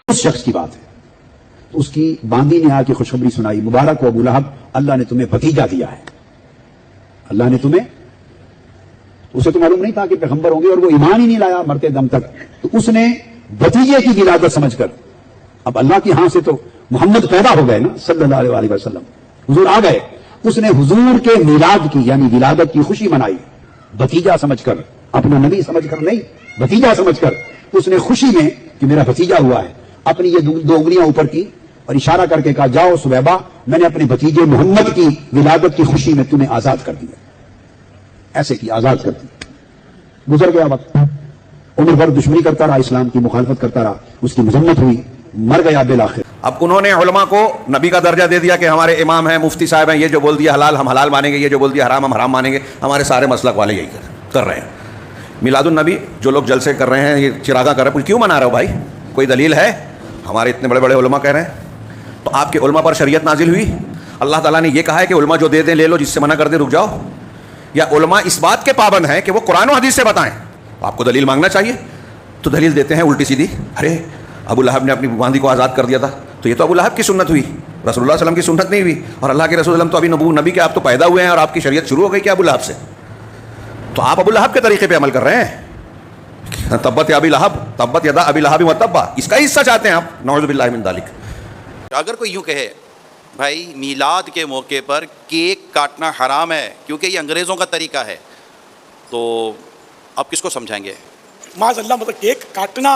उस शख्स की बात है, तो उसकी बांदी ने आके खुशखबरी सुनाई, मुबारक हो अबू लहब, अल्लाह ने तुम्हें भतीजा दिया है। अल्लाह ने तुम्हें, उसे तो मालूम नहीं था कि पैगंबर होंगे और वो ईमान ही नहीं लाया मरते दम तक, तो उसने भतीजे की विलादत समझकर, अब अल्लाह की हां से तो मोहम्मद पैदा हो गए ना सल्लल्लाहु अलैहि वसल्लम, हुजूर आ गए, उसने हुजूर के मिलाद की यानी विलादत की खुशी मनाई, भतीजा समझकर, अपना नबी समझकर नहीं, भतीजा समझकर उसने खुशी में कि मेरा भतीजा हुआ है, अपनी ये दो उंगलियां ऊपर की और इशारा करके कहा, जाओ सुबैबा, मैंने अपने भतीजे मोहम्मद की विलादत की खुशी में तुम्हें आजाद कर दिया। ऐसे की आजाद कर दी। गुजर गया वक्त, उम्र भर दुश्मनी करता रहा, इस्लाम की मुखालफत करता रहा, उसकी मजम्मत हुई, मर गया बिलाखिर। अब उन्होंने उलमा को नबी का दर्जा दे दिया कि हमारे इमाम हैं, मुफ्ती साहब हैं, ये जो बोल दिया हलाल हम हलाल मानेंगे, ये जो बोल दिया हराम हम हराम मानेंगे। हमारे सारे मसलक वाले यही कर रहे हैं। मिलादुन नबी जो लोग जलसे कर रहे हैं, ये चिरागा कर रहे हैं, क्यों मना रहे हो भाई? कोई दलील है? हमारे इतने बड़े बड़े उलमा कह रहे हैं। तो आपके उलमा पर शरीयत नाजिल हुई? अल्लाह ताला ने ये कहा है कि उलमा जो दे दें ले लो, जिससे मना कर दे रुक जाओ? या उलमा इस बात के पाबंद हैं कि वो कुरान और हदीस से बताएं? आपको दलील मांगना चाहिए, तो दलील देते हैं उल्टी सीधी। अरे अबू लहब ने अपनी बांदी को आज़ाद कर दिया था, तो ये तो अबू लहब की सुन्नत हुई, रसूलुल्लाह सल्लल्लाहु अलैहि वसल्लम की सुन्नत नहीं हुई। और अल्लाह के रसूल तो अभी नबी के आप तो पैदा हुए हैं और आपकी शरीयत शुरू हो गई क्या अबू लहब से? तो आप अबू लहब के तरीके पे अमल कर रहे हैं। तब्बत अबी लहब, तब्बत यदा अबी लहब व तब्बा, इसका हिस्सा चाहते हैं आप, नऊज़ु बिल्लाहि मिन ज़ालिक। अगर कोई यूँ कहे भाई मीलाद के मौके पर केक काटना हराम है क्योंकि ये अंग्रेज़ों का तरीका है, तो आप किसको समझाएंगे? माज़अल्लाह, मतलब केक काटना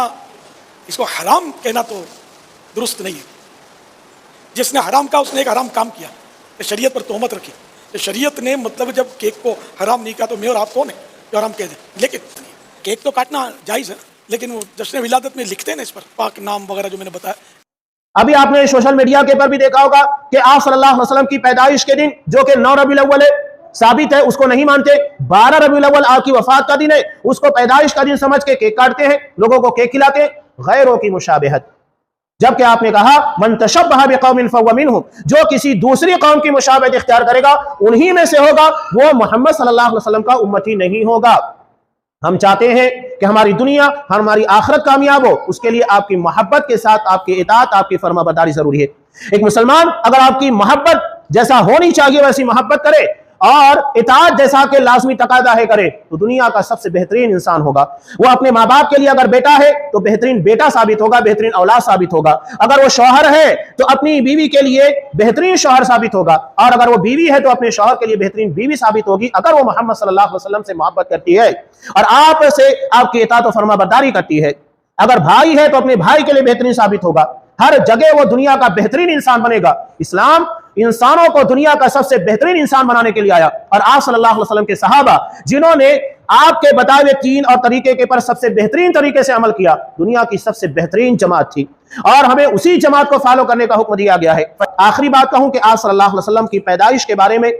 इसको हराम कहना तो दुरुस्त नहीं है। जिसने हराम कहा उसने एक हराम काम किया, शरीयत पर तोहमत रखी। तो शरीयत ने मतलब जब केक को हराम नहीं कहा तो मैं और आप कौन है जो हराम कह दें? लेकिन केक तो काटना जायज़ है, लेकिन वो जश्न विलादत में लिखते हैं ना इस पर पाक नाम वगैरह जो मैंने बताया। अभी आपने सोशल मीडिया के पर भी देखा होगा कि आप सल्लल्लाहु अलैहि वसल्लम की पैदाइश के दिन जो कि 9 रबीउल अव्वल है, साबित है, उसको नहीं मानते। 12 रबीउल अव्वल आपकी वफात का दिन है, उसको पैदाइश का दिन समझ के केक काटते हैं, लोगों को केक खिलाते हैं। गैरों की मुशाबहत, जबकि आपने कहा मन तशब्बह बिक़ौमिन फहुव मिनहुम, जो किसी दूसरी कौम की मुशाबहत इख्तियार करेगा उन्हीं में से होगा, वो मोहम्मद सल्लल्लाहु अलैहि वसल्लम का उम्मती नहीं होगा। हम चाहते हैं कि हमारी दुनिया, हमारी आखिरत कामयाब हो, उसके लिए आपकी मोहब्बत के साथ आपकी इताअत, आपकी फरमाबरदारी जरूरी है। एक मुसलमान अगर आपकी मोहब्बत जैसा होनी चाहिए वैसी मोहब्बत करे और इताअत जैसा के लाजमी तकादा है करे, तो दुनिया का सबसे बेहतरीन इंसान होगा। वो अपने माँ बाप के लिए अगर बेटा है तो बेहतरीन बेटा साबित होगा, बेहतरीन औलाद साबित होगा। अगर वो शौहर है तो अपनी बीवी के लिए बेहतरीन शौहर साबित होगा, और अगर वो बीवी है तो अपने शौहर के लिए बेहतरीन बीवी साबित होगी। अगर वो मोहम्मद सल्लल्लाहु अलैहि वसल्लम से मोहब्बत करती है और आप से आपकी इताअत और फरमाबरदारी करती है। अगर भाई है तो अपने भाई के लिए बेहतरीन साबित होगा। हर जगह वो दुनिया का बेहतरीन इंसान बनेगा। इस्लाम इंसानों को दुनिया का सबसे बेहतरीन इंसान बनाने के लिए आया, और आप सल्लल्लाहु अलैहि वसल्लम के सहाबा जिन्होंने आपके बताए हुए दीन और तरीके के पर सबसे बेहतरीन तरीके से अमल किया, दुनिया की सबसे बेहतरीन जमात थी, और हमें उसी जमात को फॉलो करने का हुक्म दिया गया है। आखिरी बात कहूं कि आप सल्लल्लाहु अलैहि वसल्लम की पैदाइश के बारे में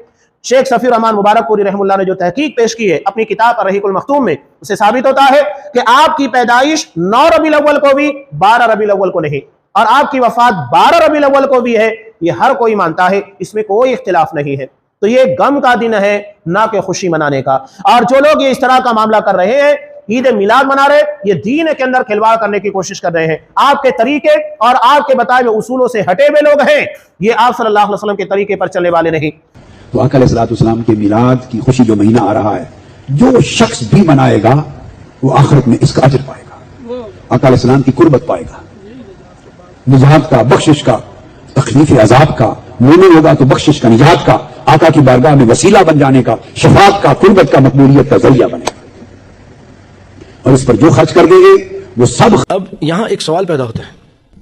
शेख सफी रहमान मुबारकपुरी रहमुल्लाह ने जो तहकीक पेश की है अपनी किताब अर्रहीकुल मख्तूम में, उसे साबित होता है कि आपकी पैदाइश 9 रबीउल अव्वल को भी, 12 रबीउल अव्वल को नहीं, और आपकी वफात 12 रबीउल अव्वल को भी है। ये हर कोई मानता है, इसमें कोई इख्तिलाफ नहीं है। तो ये गम का दिन है, ना कि खुशी मनाने का। और जो लोग ये इस तरह का मामला कर रहे हैं, ईद मिलाद मना रहे, ये दीन के अंदर खिलवाड़ करने की कोशिश कर रहे हैं। आपके तरीके और आपके बताए हुए उसूलों से हटे हुए लोग हैं, ये आप सल्लल्लाहु अलैहि वसल्लम के तरीके पर चलने वाले नहीं। तो आका अलैहिस्सलाम के मिलाद की खुशी जो महीना आ रहा है, जो शख्स भी मनाएगा वो आखिरत में इसका अजर पाएगा, आका अलैहिस्सलाम की कुर्बत पाएगा, निजात का, बख्शिश का, तकलीफ अजाब का, मोमिन होगा तो बख्शिश का, निजात का, आका की बारगाह में वसीला बन जाने का, शफाअत का, कुर्बत का, मकबूलियत का जरिया बनेगा, और इस पर जो खर्च कर देंगे वो सब। अब यहां एक सवाल पैदा होता है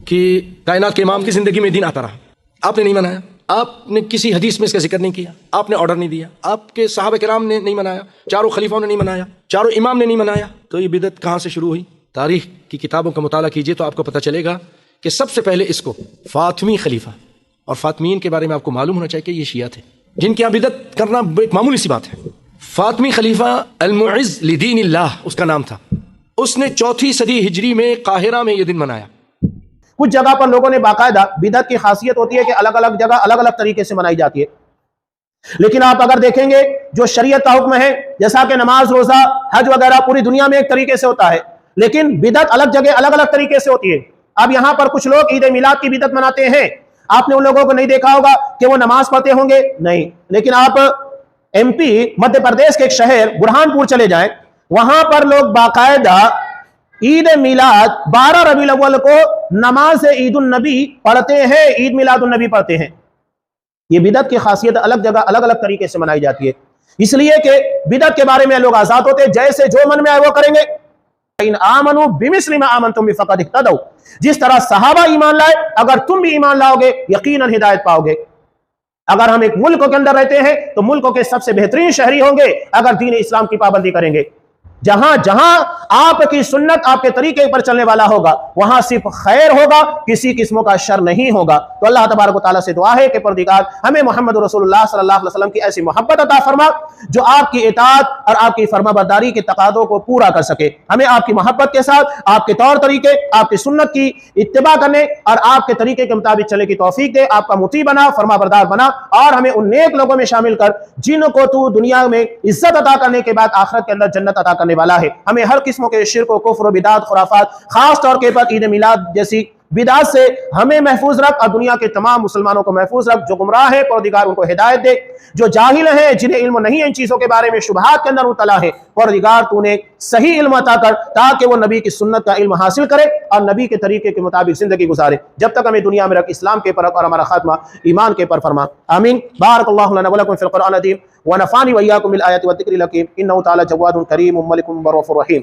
कि कायनात के इमाम की जिंदगी में दिन आता रहा, आपने नहीं मनाया, आपने किसी हदीस में इसका जिक्र नहीं किया, आपने ऑर्डर नहीं दिया, आपके सहाबा किराम ने नहीं मनाया, चारों खलीफाओं ने नहीं मनाया, चारों इमाम ने नहीं मनाया, तो ये बिदअत कहां से शुरू हुई? तारीख की किताबों का मुताला कीजिए तो आपको पता चलेगा कि सबसे पहले इसको फातिमी खलीफा, और फातिमीन के बारे में आपको मालूम होना चाहिए कि ये शिया थे जिनकी यहाँ बिदअत करना एक मामूली सी बात है। फातिमी खलीफा अल-मुइज़्ज़ लिदीनिल्लाह उसका नाम था, उसने 4वीं सदी हिजरी में काहिरा में ये दिन मनाया। कुछ जगह पर लोगों ने बाकायदा, बिदअत की खासियत होती है कि अलग अलग जगह अलग अलग तरीके से मनाई जाती है, लेकिन आप अगर देखेंगे जो शरीयत का हुक्म है, जैसा कि नमाज, रोजा, हज वगैरह पूरी दुनिया में एक तरीके से होता है, لیکن بدعت الگ جگہ الگ الگ طریقے سے ہوتی ہے. اب یہاں پر کچھ لوگ عید میلاد کی بدعت مناتے ہیں. آپ نے ان لوگوں کو نہیں دیکھا ہوگا کہ وہ نماز پڑھتے ہوں گے, نہیں, لیکن آپ ایم پی مدھیہ پردیش کے ایک شہر برہان پور چلے جائیں, وہاں پر لوگ باقاعدہ عید میلاد 12 ربیع الاول کو نماز عید النبی پڑھتے ہیں, عید میلاد النبی پڑھتے ہیں. یہ بدعت کی خاصیت الگ جگہ الگ الگ طریقے سے منائی جاتی ہے, اس لیے کہ بدعت کے بارے میں لوگ آزاد ہوتے ہیں, جیسے جو من میں آئے وہ کریں گے. ان آمنوا بمثل ما آمنتم فقد اهتدوا, جس طرح صحابہ ایمان لائے اگر تم بھی ایمان لاؤ گے یقیناً ہدایت پاؤ گے. اگر ہم ایک ملک کے اندر رہتے ہیں تو ملکوں کے سب سے بہترین شہری ہوں گے اگر دین اسلام کی پابندی کریں گے. جہاں جہاں آپ کی سنت آپ کے طریقے پر چلنے والا ہوگا وہاں صرف خیر ہوگا, کسی قسم کا شر نہیں ہوگا. تو اللہ تبارک و تعالیٰ سے دعا ہے کہ پروردگار ہمیں محمد رسول اللہ صلی اللہ علیہ وسلم کی ایسی محبت عطا فرما جو آپ کی اطاعت اور آپ کی فرما برداری کے تقاضوں کو پورا کر سکے. ہمیں آپ کی محبت کے ساتھ آپ کے طور طریقے, آپ کی سنت کی اتباع کرنے اور آپ کے طریقے کے مطابق چلنے کی توفیق دے. آپ کا مطیع بنا, فرما بردار بنا, اور ہمیں ان نیک لوگوں میں شامل کر جن کو تو دنیا میں عزت عطا کرنے کے بعد آخرت کے اندر جنت عطا کرنے والا ہے. ہمیں ہر قسموں کے شرک و کفر و بدعت خرافات, خاص طور کے پر عید میلاد جیسی بدعت سے ہمیں محفوظ رکھ اور دنیا کے تمام مسلمانوں کو محفوظ رکھ. جو گمراہ ہے پروردگار ان کو ہدایت دے, جو جاہل ہیں جنہیں علم نہیں ہے ان چیزوں کے بارے میں شبہات کے اندر مبتلا ہے, پروردگار تو نے صحیح علم عطا کر تاکہ وہ نبی کی سنت کا علم حاصل کرے اور نبی کے طریقے کے مطابق زندگی گزارے. جب تک ہمیں دنیا میں رکھ اسلام کے پر اور ہمارا خاتمہ ایمان کے پر فرما, آمین. بارک اللہ لنا ولکم فی القرآن العظیم ونفعنی وإياکم بالآیات والذکر الحکیم, انہ تعالی جواد کریم ملک رؤوف رحیم.